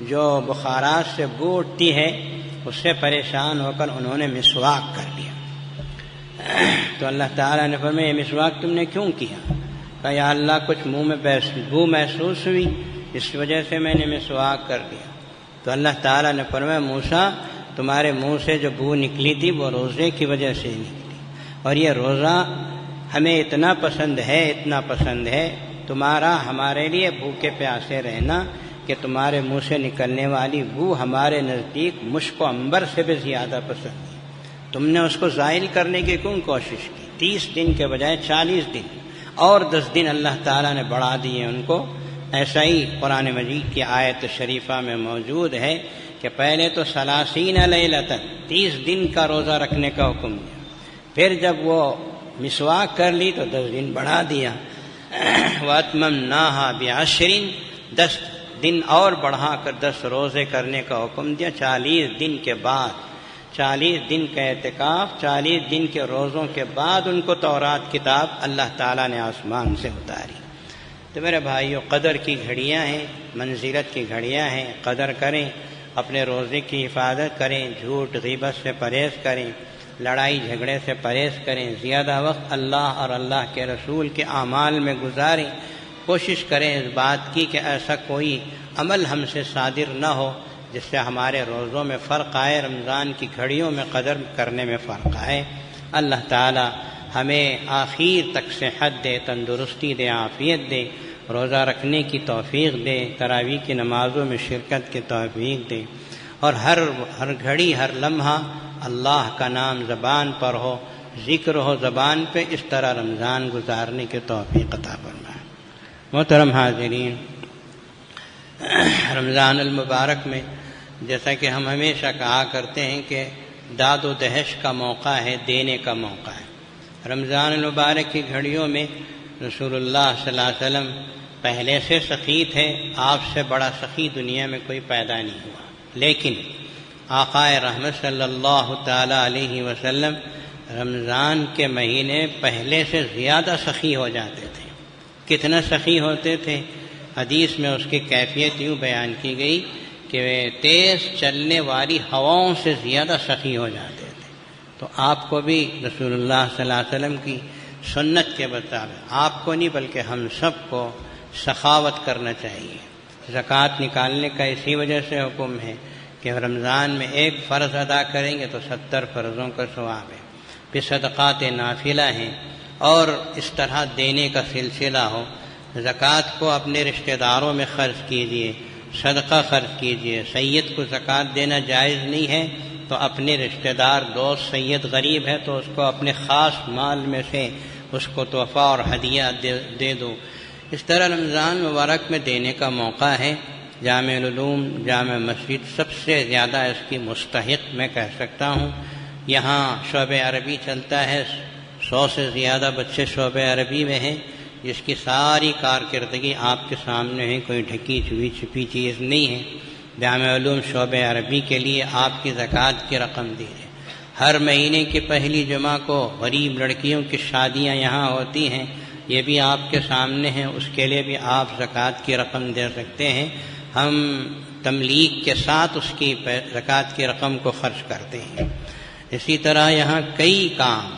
جو بخارات سے بو اٹھتی ہے اس سے پریشان ہو کر انہوں نے مسواک کر لیا۔ تو اللہ تعالیٰ نے فرمایا یہ مسواک تم نے کیوں کیا؟ کہا یا اللہ کچھ منہ میں بو محسوس ہوئی اس وجہ سے میں نے مسواک کر دیا۔ تو اللہ تعالیٰ نے فرمایا موسیٰ تمہارے منہ سے جو بو نکلی تھی وہ روزے کی وجہ سے نکلی، اور یہ روزہ ہمیں اتنا پسند ہے تمہارا ہمارے لیے بھوکے پیاسے رہنا کہ تمہارے منہ سے نکلنے والی بو ہمارے نزدیک مشک و عنبر سے بھی زیادہ پسند ہے۔ تم نے اس کو زائل کرنے کی کیوں کوشش کی؟ 30 دن کے بجائے 40 دن اور 10 دن اللہ تعالیٰ نے بڑھا دیے ان کو۔ ایسا ہی قرآن مجید کی آیت شریفہ میں موجود ہے کہ پہلے تو 30 لیلۃ 30 دن کا روزہ رکھنے کا حکم دیا، پھر جب وہ مسواک کر لی تو 10 دن بڑھا دیا۔ وَأَتْمَمْنَاهَا بِعَشْرٍ 10 دن اور بڑھا کر 10 روزے کرنے کا حکم دیا۔ 40 دن کے بعد، 40 دن کا اعتکاف، 40 دن کے روزوں کے بعد ان کو تورات کتاب اللہ تعالیٰ نے آسمان سے اتاری۔ تو میرے بھائیوں، قدر کی گھڑیاں ہیں، منزلت کی گھڑیاں ہیں، قدر کریں، اپنے روزے کی حفاظت کریں، جھوٹ غیبت سے پرہیز کریں، لڑائی جھگڑے سے پرہیز کریں، زیادہ وقت اللہ اور اللہ کے رسول کے اعمال میں گزاریں۔ کوشش کریں اس بات کی کہ ایسا کوئی عمل ہم سے صادر نہ ہو جس سے ہمارے روزوں میں فرق آئے، رمضان کی گھڑیوں میں قدر کرنے میں فرق آئے۔ اللہ تعالی ہمیں آخر تک صحت دے، تندرستی دے، عافیت دے، روزہ رکھنے کی توفیق دے، تراویح کی نمازوں میں شرکت کی توفیق دے، اور ہر گھڑی ہر لمحہ اللہ کا نام زبان پر ہو، ذکر ہو زبان پہ، اس طرح رمضان گزارنے کی توفیق عطا فرمائے۔ محترم حاضرین، رمضان المبارک میں جیسا کہ ہم ہمیشہ کہا کرتے ہیں کہ داد و دہش کا موقع ہے، دینے کا موقع ہے۔ رمضان المبارک کی گھڑیوں میں رسول اللہ صلی اللہ علیہ وسلم پہلے سے سخی تھے، آپ سے بڑا سخی دنیا میں کوئی پیدا نہیں ہوا، لیکن آقا رحمت صلی اللہ تعالی علیہ وسلم رمضان کے مہینے پہلے سے زیادہ سخی ہو جاتے تھے۔ کتنا سخی ہوتے تھے؟ حدیث میں اس کی کیفیت یوں بیان کی گئی کہ تیز چلنے والی ہواؤں سے زیادہ سخی ہو جاتے تھے۔ تو آپ کو بھی رسول اللہ صلی اللہ علیہ وسلم کی سنت کے مطابق، آپ کو نہیں بلکہ ہم سب کو سخاوت کرنا چاہیے۔ زکوٰۃ نکالنے کا اسی وجہ سے حکم ہے کہ رمضان میں ایک فرض ادا کریں گے تو 70 فرضوں کا ثواب ہے، پھر صدقات نافلہ ہیں، اور اس طرح دینے کا سلسلہ ہو۔ زکوٰۃ کو اپنے رشتہ داروں میں خرچ کیجیے، صدقہ خرچ کیجیے۔ سید کو زکوٰۃ دینا جائز نہیں ہے تو اپنے رشتہ دار دوست سید غریب ہے تو اس کو اپنے خاص مال میں سے اس کو تحفہ اور ہدیہ دے دو۔ اس طرح رمضان مبارک میں دینے کا موقع ہے۔ جامع العلوم جامع مسجد سب سے زیادہ اس کی مستحق میں کہہ سکتا ہوں۔ یہاں شعبہ عربی چلتا ہے، 100 سے زیادہ بچے شعبہ عربی میں ہیں، جس کی ساری کارکردگی آپ کے سامنے ہے، کوئی ڈھکی چھپی چیز نہیں ہے۔ جامع علوم شعبہ عربی کے لیے آپ کی زکوٰۃ کی رقم دیجیے۔ ہر مہینے کی پہلی جمعہ کو غریب لڑکیوں کی شادیاں یہاں ہوتی ہیں، یہ بھی آپ کے سامنے ہیں، اس کے لیے بھی آپ زکوٰۃ کی رقم دے سکتے ہیں۔ ہم تملیغ کے ساتھ اس کی زکوٰۃ کی رقم کو خرچ کرتے ہیں۔ اسی طرح یہاں کئی کام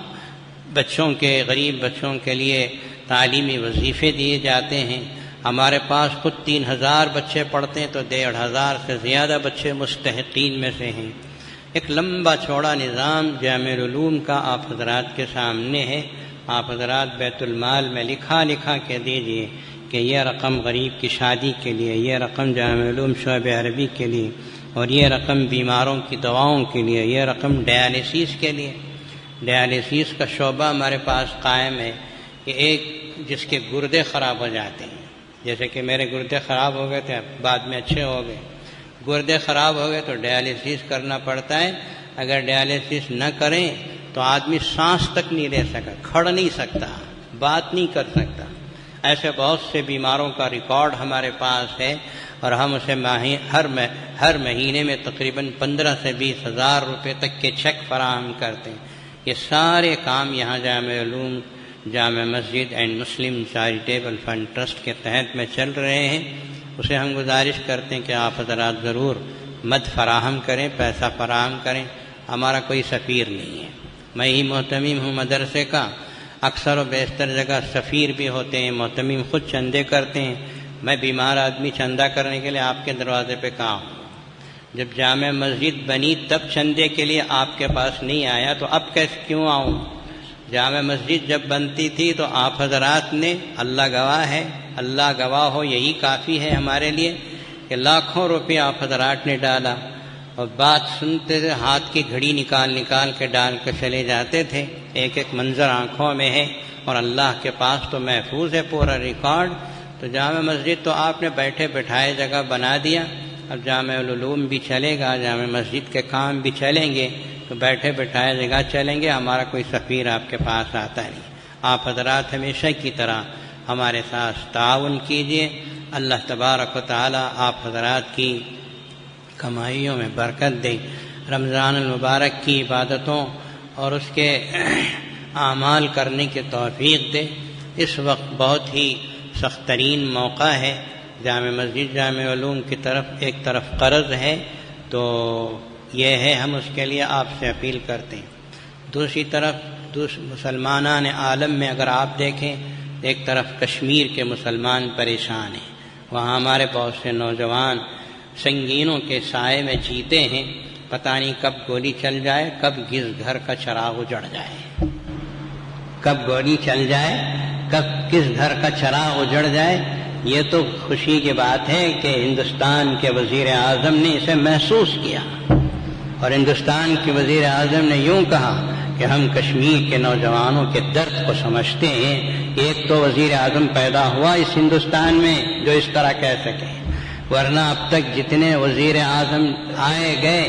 بچوں کے، غریب بچوں کے لیے تعلیمی وظیفے دیے جاتے ہیں۔ ہمارے پاس خود 3000 بچے پڑھتے ہیں تو 1500 سے زیادہ بچے مستحقین میں سے ہیں۔ ایک لمبا چوڑا نظام جامع العلوم کا آپ حضرات کے سامنے ہے۔ آپ حضرات بیت المال میں لکھا کے دیجئے کہ یہ رقم غریب کی شادی کے لیے، یہ رقم جامع علوم شعبہ عربی کے لیے، اور یہ رقم بیماروں کی دواؤں کے لیے، یہ رقم ڈیالسیس کے لیے۔ ڈیالسیس کا شعبہ ہمارے پاس قائم ہے کہ ایک جس کے گردے خراب ہو جاتے ہیں، جیسے کہ میرے گردے خراب ہو گئے تھے، بعد میں اچھے ہو گئے۔ گردے خراب ہو گئے تو ڈیالسیس کرنا پڑتا ہے۔ اگر ڈیالسیس نہ کریں تو آدمی سانس تک نہیں لے سکتا، کھڑ نہیں سکتا، بات نہیں کر سکتا۔ ایسے بہت سے بیماروں کا ریکارڈ ہمارے پاس ہے، اور ہم اسے ہر مہینے میں تقریباً 15 سے 20 ہزار روپے تک کے چیک فراہم کرتے ہیں۔ یہ سارے کام یہاں جامع علوم Jama Masjid and Muslim charitable fund trust کے تحت میں چل رہے ہیں۔ اسے ہم گزارش کرتے ہیں کہ آپ حضرات ضرور مد فراہم کریں، پیسہ فراہم کریں۔ ہمارا کوئی سفیر نہیں ہے، میں ہی محتمم ہوں مدرسے کا۔ اکثر و بیشتر جگہ سفیر بھی ہوتے ہیں، محتمم خود چندے کرتے ہیں۔ میں بیمار آدمی چندہ کرنے کے لیے آپ کے دروازے پہ کہاں ہوں؟ جب جامع مسجد بنی تب چندے کے لیے آپ کے پاس نہیں آیا تو اب کیوں آؤں؟ جامع مسجد جب بنتی تھی تو آپ حضرات نے، اللہ گواہ ہے، اللہ گواہ ہو، یہی کافی ہے ہمارے لیے کہ لاکھوں روپے آپ حضرات نے ڈالا، اور بات سنتے تھے، ہاتھ کی گھڑی نکال کے ڈال کے چلے جاتے تھے. ایک ایک منظر آنکھوں میں ہے اور اللہ کے پاس تو محفوظ ہے پورا ریکارڈ. تو جامع مسجد تو آپ نے بیٹھے بٹھائے جگہ بنا دیا. اب جامع العلوم بھی چلے گا، جامع مسجد کے کام بھی چلیں گے، تو بیٹھے بٹھائے جگہ چلیں گے. ہمارا کوئی سفیر آپ کے پاس آتا نہیں. آپ حضرات ہمیشہ کی طرح ہمارے ساتھ تعاون کیجیے. اللہ تبارک و تعالی آپ حضرات کی کمائیوں میں برکت دے. رمضان المبارک کی عبادتوں اور اس کے اعمال کرنے کی توفیق دے. اس وقت بہت ہی سخت ترین موقع ہے. جامع مسجد جامع علوم کی طرف ایک طرف قرض ہے، تو یہ ہے ہم اس کے لیے آپ سے اپیل کرتے ہیں. دوسری طرف مسلمانان عالم میں اگر آپ دیکھیں، ایک طرف کشمیر کے مسلمان پریشان ہیں. وہاں ہمارے بہت سے نوجوان سنگینوں کے سائے میں جیتے ہیں. پتہ نہیں کب گولی چل جائے، کب کس گھر کا چراغ اجڑ جائے، کب گولی چل جائے، کب کس گھر کا چراغ اجڑ جائے. یہ تو خوشی کی بات ہے کہ ہندوستان کے وزیر اعظم نے اسے محسوس کیا، اور ہندوستان کے وزیر اعظم نے یوں کہا کہ ہم کشمیر کے نوجوانوں کے درد کو سمجھتے ہیں. ایک تو وزیر اعظم پیدا ہوا اس ہندوستان میں جو اس طرح کہہ سکے، ورنہ اب تک جتنے وزیر اعظم آئے گئے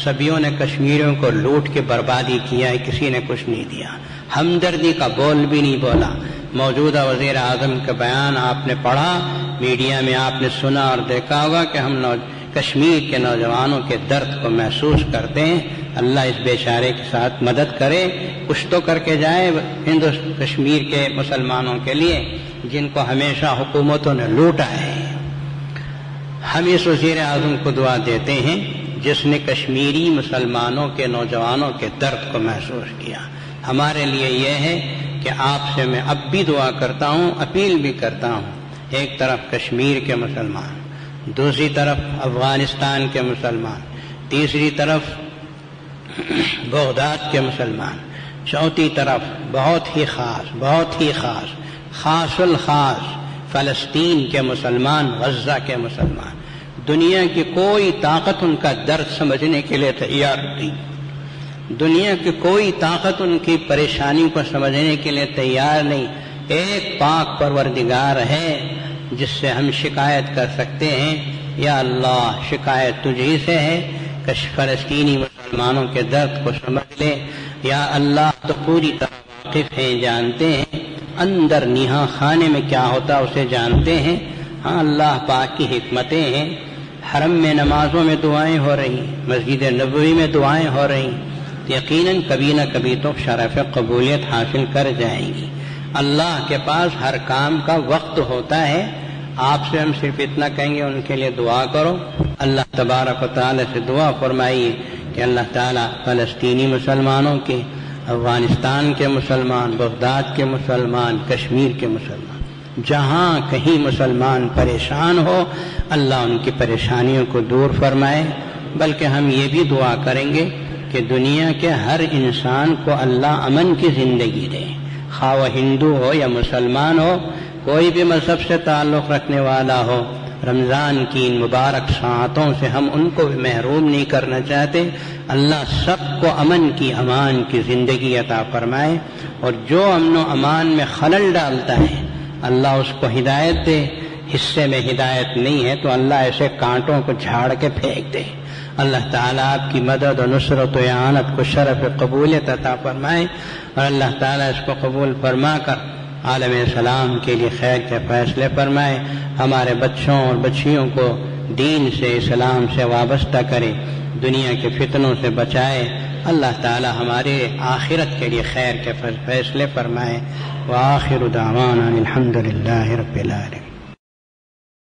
سبھیوں نے کشمیریوں کو لوٹ کے بربادی کیا ہے، کسی نے کچھ نہیں دیا، ہمدردی کا بول بھی نہیں بولا. موجودہ وزیر اعظم کا بیان آپ نے پڑھا، میڈیا میں آپ نے سنا اور دیکھا ہوگا کہ ہم کشمیر کے نوجوانوں کے درد کو محسوس کرتے ہیں. اللہ اس بیچارے کے ساتھ مدد کرے، کچھ تو کر کے جائے کشمیر کے مسلمانوں کے لیے جن کو ہمیشہ حکومتوں نے لوٹا ہے. ہم اس وزیر اعظم کو دعا دیتے ہیں جس نے کشمیری مسلمانوں کے نوجوانوں کے درد کو محسوس کیا. ہمارے لیے یہ ہے کہ آپ سے میں اب بھی دعا کرتا ہوں، اپیل بھی کرتا ہوں. ایک طرف کشمیر کے مسلمان، دوسری طرف افغانستان کے مسلمان، تیسری طرف بغداد کے مسلمان، چوتھی طرف بہت ہی خاص الخاص فلسطین کے مسلمان، غزہ کے مسلمان. دنیا کی کوئی طاقت ان کا درد سمجھنے کے لیے تیار نہیں، دنیا کی کوئی طاقت ان کی پریشانی کو سمجھنے کے لیے تیار نہیں. ایک پاک پروردگار ہے جس سے ہم شکایت کر سکتے ہیں، یا اللہ شکایت تجھی سے ہے کہ فلسطینی مسلمانوں کے درد کو سمجھ لے. یا اللہ تو پوری طرح واقف ہیں، جانتے ہیں اندر نیہا خانے میں کیا ہوتا اسے جانتے ہیں. ہاں اللہ پاک کی حکمتیں ہیں. حرم میں نمازوں میں دعائیں ہو رہی، مسجد نبوی میں دعائیں ہو رہی، یقیناً کبھی نہ کبھی تو شرف قبولیت حاصل کر جائیں گی. اللہ کے پاس ہر کام کا وقت ہوتا ہے. آپ سے ہم صرف اتنا کہیں گے ان کے لیے دعا کرو. اللہ تبارک و تعالی سے دعا فرمائیے کہ اللہ تعالیٰ فلسطینی مسلمانوں کے، افغانستان کے مسلمان، بغداد کے مسلمان، کشمیر کے مسلمان، جہاں کہیں مسلمان پریشان ہو اللہ ان کی پریشانیوں کو دور فرمائے. بلکہ ہم یہ بھی دعا کریں گے کہ دنیا کے ہر انسان کو اللہ امن کی زندگی دے، خواہ وہ ہندو ہو یا مسلمان ہو، کوئی بھی مذہب سے تعلق رکھنے والا ہو. رمضان کی ان مبارک ساعتوں سے ہم ان کو بھی محروم نہیں کرنا چاہتے. اللہ سب کو امن کی، امان کی زندگی عطا فرمائے، اور جو امن و امان میں خلل ڈالتا ہے اللہ اس کو ہدایت دے. حصے میں ہدایت نہیں ہے تو اللہ ایسے کانٹوں کو جھاڑ کے پھینک دے. اللہ تعالیٰ آپ کی مدد و نصرت و اعانت کو شرف قبولیت عطا فرمائے، اور اللہ تعالیٰ اس کو قبول فرما کر عالم اسلام کے لیے خیر کے فیصلے فرمائے. ہمارے بچوں اور بچیوں کو دین سے، اسلام سے وابستہ کرے، دنیا کے فتنوں سے بچائے. اللہ تعالی ہمارے آخرت کے لیے خیر کے فیصلے فرمائے. وآخر دعوانا الحمد للہ رب العالمین.